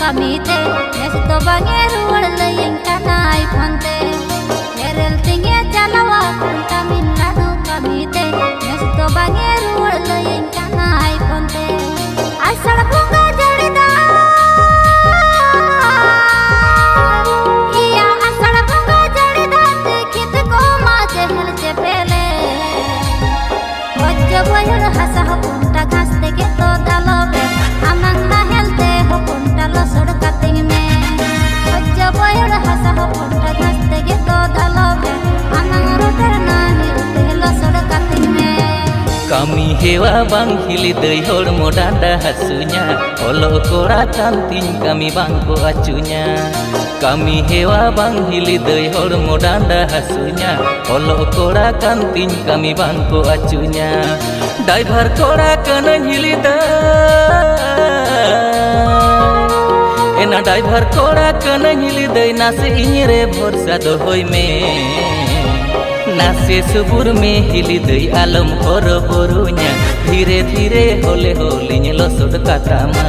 kamite nesto bange ruwar layeng kanai phante erel tinge chalawa Tamil Nadu kamite nesto bange ruwar layeng kanai phante asal bunga jarida iya asal bunga jarida dekhit ko ma jehel je pele wajja boyur hasa punta ghas teke to dalobe amang na helte punta lo sod kating me wajja boyur hasa punta ghas teke to dalobe amang roter na helte lo sod kating me kami hewa bang hili deui hormo dada hasunya olo kora canting kami bangko acunya kami hewa bang hili deui hormo dada hasunya olo kora canting kami bangko acunya driver kora kana hili deui ena driver kora kana hili deui nase inyre bhorsa dohoi me नासे सुबुर में हिली दई आलम हर बरुnya धीरे धीरे होले होलिኝ लसोड कातामा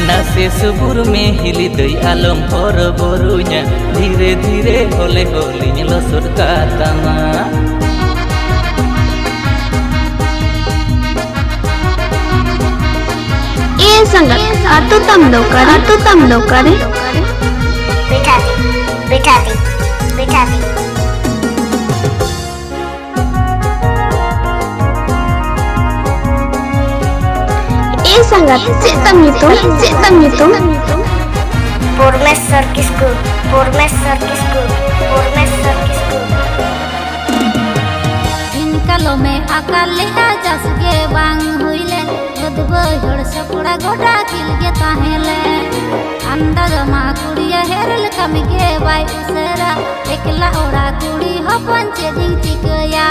नासे सुबुर में हिली दई आलम हर बरुnya धीरे धीरे होले होलिኝ लसोड कातामा ए संगत आतो तम दो करे बिठाती sangat cetam itu Purmesor kisku इन कलो में अकाल जस के बांग हुईले बदबो हड़ सपड़ा गोटा किल के ताहेले अंदाज मा कुड़िया हेरल कम के बाई उसरा एकला ओड़ा कुड़ी हो पंचे दिन चिकया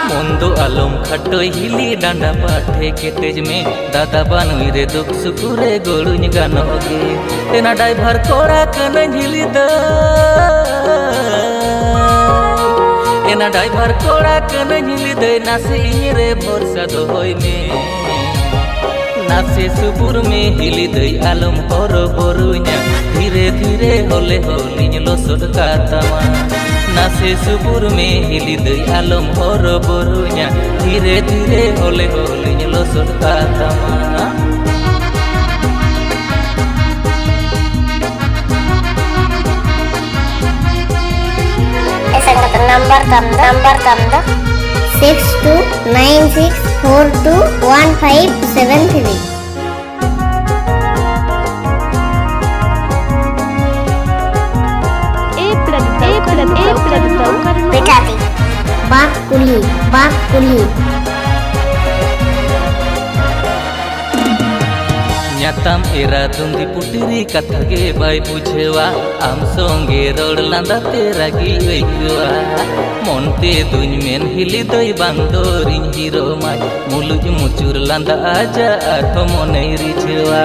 मोंदो आलम खटो हिली डांडा पाठे केटेज में दादा बानुई रे दुख सुकुरे गोलुñ गानोगे तेना ड्राइवर कोड़ा कन हिली द एना ड्राइवर कोड़ा कन हिली दे नासे इरे भरोसा दोहई में नासे सुबुर में हिली दई आलम हर बरुnya धीरे धीरे होले होलिñ लसोड कातामा नासे सुबुर में हिली दई आलम हर बरुnya धीरे धीरे होले होलिñ लसोड कातामा number tamda 6296421573 बिठाती बात कुली ᱧᱟᱛᱟᱢ एरा दुंदी पुटिरी कथा के बाय बुझेवा आम संगे रोड लांदा तेरा गी अइकवा मोनते दुñ मेन हिली दई बांदोरिñ हिरो माय मुलुज मुचुर लांदा आजा आठो मने रिझेवा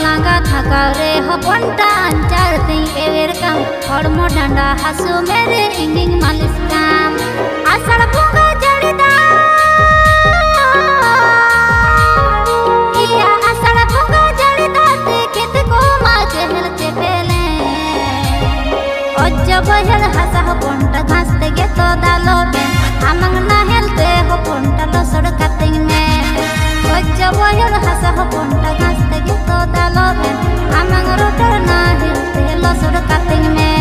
लांगा थकाव रे हपनटा अंचार तिं एवेर काम हड़मो डांडा हासु मेरे इंगिंग मालिश काम आषाढ़ bunga जड़ीदा iya आषाढ़ bunga जड़ीदा देखेत को मा जहल चेपेले अज्ज बहल हासा हपनटा घास तेगे तो दालोबे आमंग ना हेलते हपनटा लसोड कातिंग में अज्ज बहल हासा हपनटा घास तेगे तो दालोबे आमंग रोटर ना हेलते लसोड कातिंग में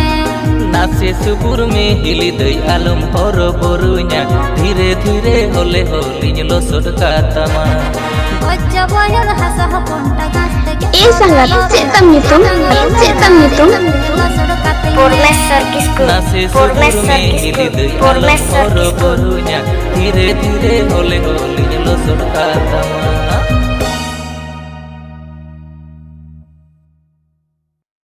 नासे सुबुर में हिली दई आलम हर बरुnya धीरे धीरे होले होलिñ लसोड कातामा अज्ज बहल हासा हपनटा घास तेगे ए sangat cetam itu लसोड कातिंग Purmesor kisku नासे सुबुर में हिली दई आलम हर बरुnya धीरे धीरे होले होलिñ लसोड कातामा